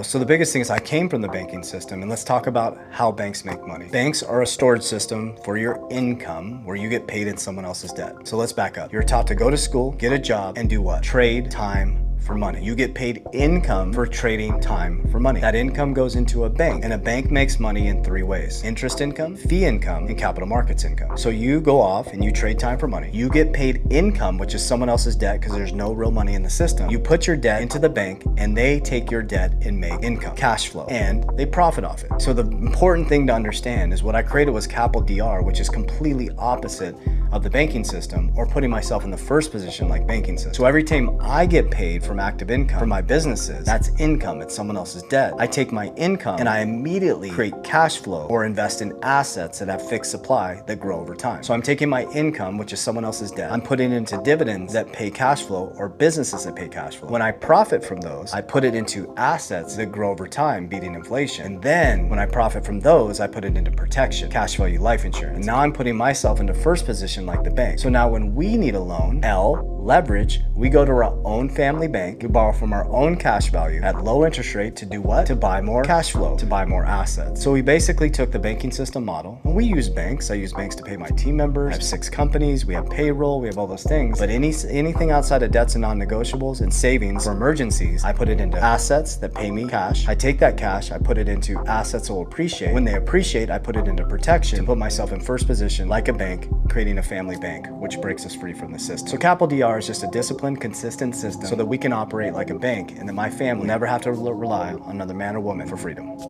So the biggest thing is I came from the banking system, and let's talk about how banks make money. Banks are a storage system for your income where you get paid in someone else's debt. So let's back up. You're taught to go to school, get a job, and do what? Trade time for money. You get paid income for trading time for money. That income goes into a bank, and a bank makes money in three ways: interest income, fee income, and capital markets income. So you go off and you trade time for money. You get paid income, which is someone else's debt because there's no real money in the system. You put your debt into the bank and they take your debt and make income, cash flow, and they profit off it. So the important thing to understand is what I created was Capital DR, which is completely opposite of the banking system, or putting myself in the first position like banking system. So every time I get paid from active income for my businesses, that's income, it's someone else's debt. I take my income and I immediately create cash flow or invest in assets that have fixed supply that grow over time. So I'm taking my income, which is someone else's debt, I'm putting it into dividends that pay cash flow, or businesses that pay cash flow. When I profit from those, I put it into assets that grow over time, beating inflation. And then when I profit from those, I put it into protection, cash value life insurance. And now I'm putting myself into first position like the bank. So now when we need a loan, leverage, we go to our own family bank, we borrow from our own cash value at low interest rate to do what? To buy more cash flow, to buy more assets. So we basically took the banking system model, and we use banks. I use banks to pay my team members. I have 6 companies, we have payroll, we have all those things. But anything outside of debts and non-negotiables and savings for emergencies, I put it into assets that pay me cash. I take that cash, I put it into assets that will appreciate. When they appreciate, I put it into protection to put myself in first position like a bank, creating a family bank, which breaks us free from the system. So Capital DR is just a disciplined, consistent system so that we can operate like a bank, and that my family never have to rely on another man or woman for freedom.